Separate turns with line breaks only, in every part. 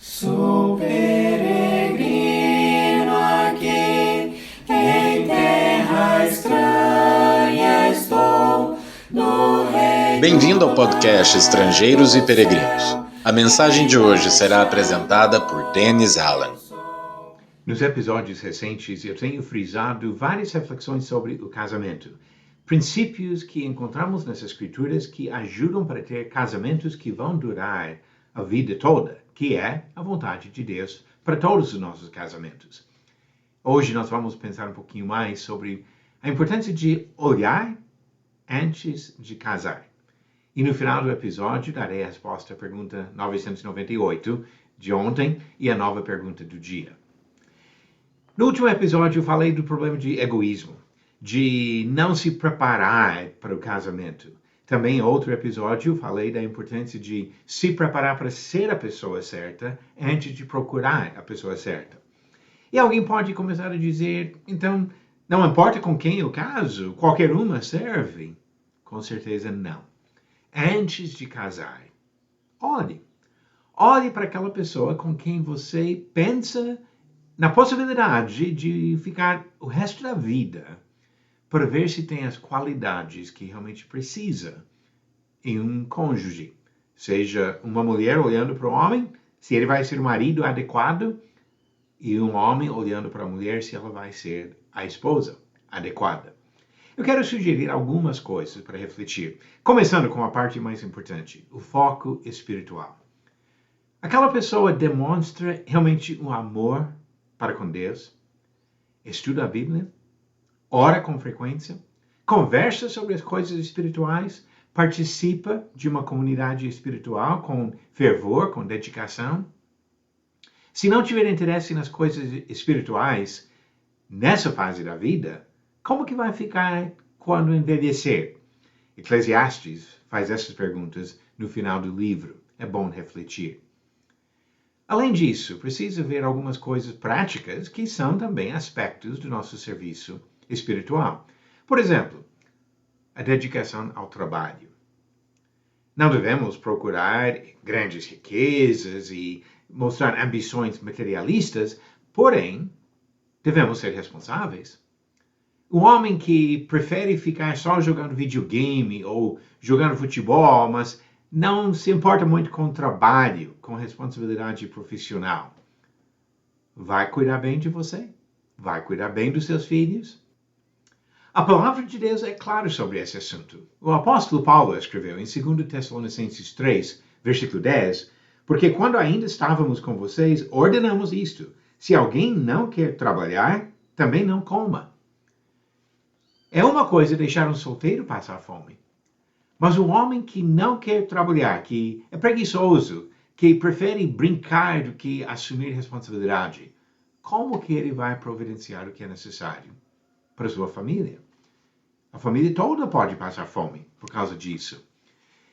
Sou peregrino aqui, em terra estranha estou, no reino.
Bem-vindo ao podcast Estrangeiros e Peregrinos. A mensagem de hoje será apresentada por Dennis Allen.
Nos episódios recentes, eu tenho frisado várias reflexões sobre o casamento. Princípios que encontramos nas Escrituras que ajudam para ter casamentos que vão durar a vida toda, que é a vontade de Deus para todos os nossos casamentos. Hoje nós vamos pensar um pouquinho mais sobre a importância de olhar antes de casar. E no final do episódio darei a resposta à pergunta 998 de ontem e a nova pergunta do dia. No último episódio eu falei do problema de egoísmo, de não se preparar para o casamento. Também em outro episódio eu falei da importância de se preparar para ser a pessoa certa antes de procurar a pessoa certa. E alguém pode começar a dizer, então, não importa com quem eu caso, qualquer uma serve? Com certeza não. Antes de casar, olhe para aquela pessoa com quem você pensa na possibilidade de ficar o resto da vida, para ver se tem as qualidades que realmente precisa em um cônjuge. Seja uma mulher olhando para o homem, se ele vai ser o marido adequado, e um homem olhando para a mulher, se ela vai ser a esposa adequada. Eu quero sugerir algumas coisas para refletir, começando com a parte mais importante, o foco espiritual. Aquela pessoa demonstra realmente um amor para com Deus, estuda a Bíblia, ora com frequência, conversa sobre as coisas espirituais, participa de uma comunidade espiritual com fervor, com dedicação. Se não tiver interesse nas coisas espirituais nessa fase da vida, como que vai ficar quando envelhecer? Eclesiastes faz essas perguntas no final do livro. É bom refletir. Além disso, precisa ver algumas coisas práticas que são também aspectos do nosso serviço espiritual. Por exemplo, a dedicação ao trabalho. Não devemos procurar grandes riquezas e mostrar ambições materialistas, porém, devemos ser responsáveis. O homem que prefere ficar só jogando videogame ou jogando futebol, mas não se importa muito com o trabalho, com responsabilidade profissional, vai cuidar bem de você? Vai cuidar bem dos seus filhos? A palavra de Deus é clara sobre esse assunto. O apóstolo Paulo escreveu em 2 Tessalonicenses 3, versículo 10, porque quando ainda estávamos com vocês, ordenamos isto: se alguém não quer trabalhar, também não coma. É uma coisa deixar um solteiro passar fome. Mas o homem que não quer trabalhar, que é preguiçoso, que prefere brincar do que assumir responsabilidade, como que ele vai providenciar o que é necessário para a sua família? A família toda pode passar fome por causa disso.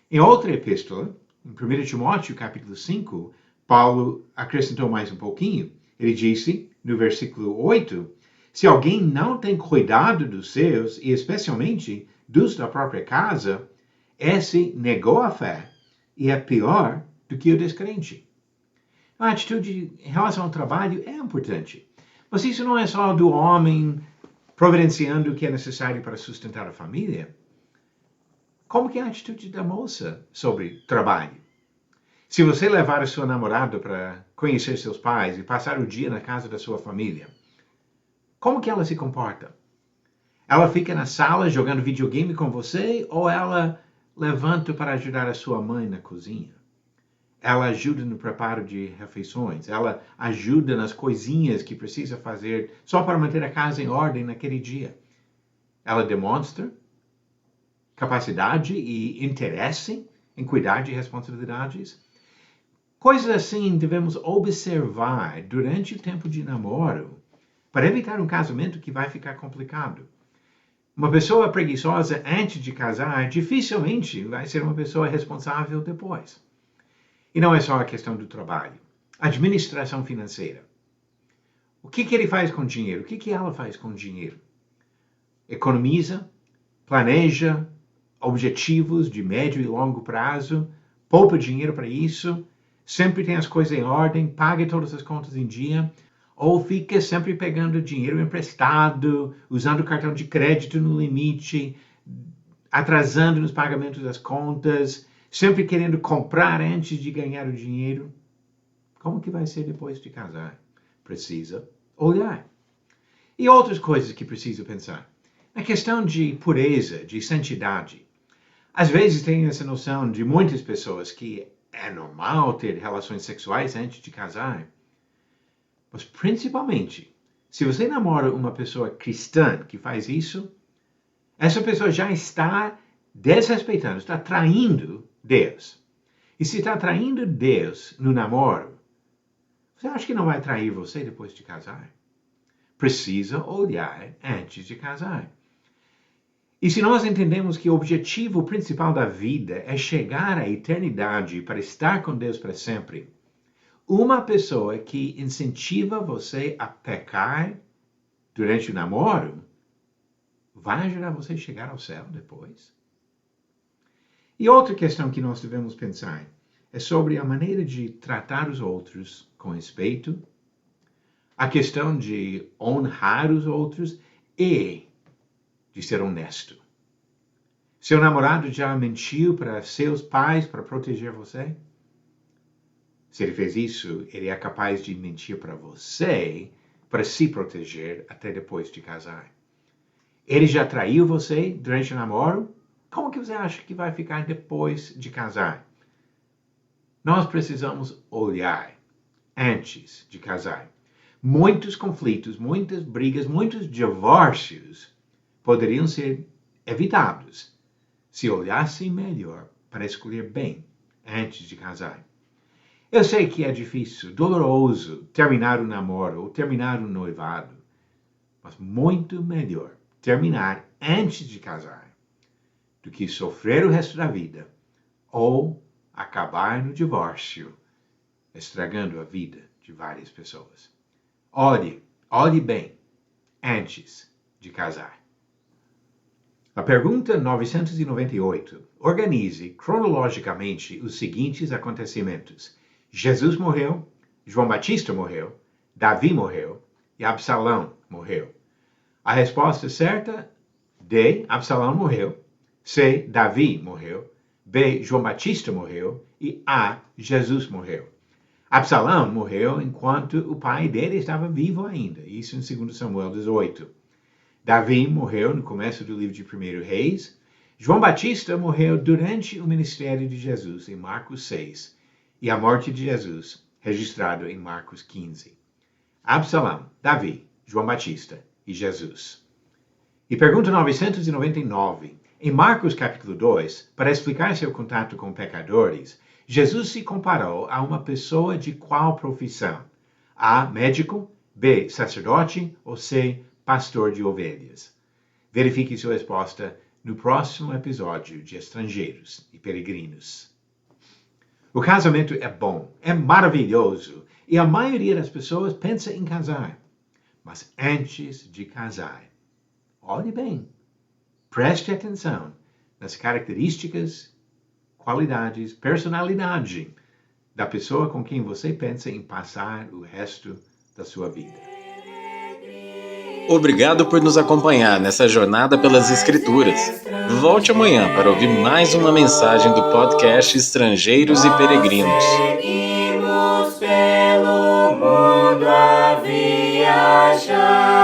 Em outra epístola, em 1 Timóteo, capítulo 5, Paulo acrescentou mais um pouquinho. Ele disse, no versículo 8, se alguém não tem cuidado dos seus, e especialmente dos da própria casa, esse negou a fé e é pior do que o descrente. A atitude em relação ao trabalho é importante, mas isso não é só do homem providenciando o que é necessário para sustentar a família. Como que é a atitude da moça sobre trabalho? Se você levar a sua namorada para conhecer seus pais e passar o dia na casa da sua família, como que ela se comporta? Ela fica na sala jogando videogame com você ou ela levanta para ajudar a sua mãe na cozinha? Ela ajuda no preparo de refeições. Ela ajuda nas coisinhas que precisa fazer só para manter a casa em ordem naquele dia. Ela demonstra capacidade e interesse em cuidar de responsabilidades. Coisas assim devemos observar durante o tempo de namoro para evitar um casamento que vai ficar complicado. Uma pessoa preguiçosa antes de casar dificilmente vai ser uma pessoa responsável depois. E não é só a questão do trabalho. Administração financeira. O que ele faz com o dinheiro? O que ela faz com o dinheiro? Economiza, planeja objetivos de médio e longo prazo, poupa dinheiro para isso, sempre tem as coisas em ordem, pague todas as contas em dia, ou fica sempre pegando dinheiro emprestado, usando cartão de crédito no limite, atrasando nos pagamentos das contas, sempre querendo comprar antes de ganhar o dinheiro. Como que vai ser depois de casar? Precisa olhar. E outras coisas que precisa pensar. Na questão de pureza, de santidade. Às vezes tem essa noção de muitas pessoas que é normal ter relações sexuais antes de casar. Mas principalmente, se você namora uma pessoa cristã que faz isso, essa pessoa já está desrespeitando, está traindo Deus. E se está traindo Deus no namoro, você acha que não vai trair você depois de casar? Precisa olhar antes de casar. E se nós entendemos que o objetivo principal da vida é chegar à eternidade para estar com Deus para sempre, uma pessoa que incentiva você a pecar durante o namoro vai ajudar você a chegar ao céu depois? E outra questão que nós devemos pensar é sobre a maneira de tratar os outros com respeito, a questão de honrar os outros e de ser honesto. Seu namorado já mentiu para seus pais para proteger você? Se ele fez isso, ele é capaz de mentir para você para se proteger até depois de casar. Ele já traiu você durante o namoro? Como que você acha que vai ficar depois de casar? Nós precisamos olhar antes de casar. Muitos conflitos, muitas brigas, muitos divórcios poderiam ser evitados se olhassem melhor para escolher bem antes de casar. Eu sei que é difícil, doloroso terminar o namoro ou terminar o noivado, mas muito melhor terminar antes de casar do que sofrer o resto da vida ou acabar no divórcio, estragando a vida de várias pessoas. Olhe bem antes de casar. A pergunta 998 organize cronologicamente os seguintes acontecimentos. Jesus morreu, João Batista morreu, Davi morreu e Absalão morreu. A resposta certa: D. Absalão morreu, C. Davi morreu, B. João Batista morreu e A. Jesus morreu. Absalão morreu enquanto o pai dele estava vivo ainda, isso em 2 Samuel 18. Davi morreu no começo do livro de 1 Reis. João Batista morreu durante o ministério de Jesus, em Marcos 6. E a morte de Jesus, registrado em Marcos 15. Absalão, Davi, João Batista e Jesus. E pergunta 999. Em Marcos capítulo 2, para explicar seu contato com pecadores, Jesus se comparou a uma pessoa de qual profissão? A. Médico, B. Sacerdote ou C. Pastor de ovelhas? Verifique sua resposta no próximo episódio de Estrangeiros e Peregrinos. O casamento é bom, é maravilhoso e a maioria das pessoas pensa em casar. Mas antes de casar, olhe bem, preste atenção nas características, qualidades, personalidade da pessoa com quem você pensa em passar o resto da sua vida.
Obrigado por nos acompanhar nessa jornada pelas Escrituras. Volte amanhã para ouvir mais uma mensagem do podcast Estrangeiros e Peregrinos.
Seguimos pelo mundo a viajar.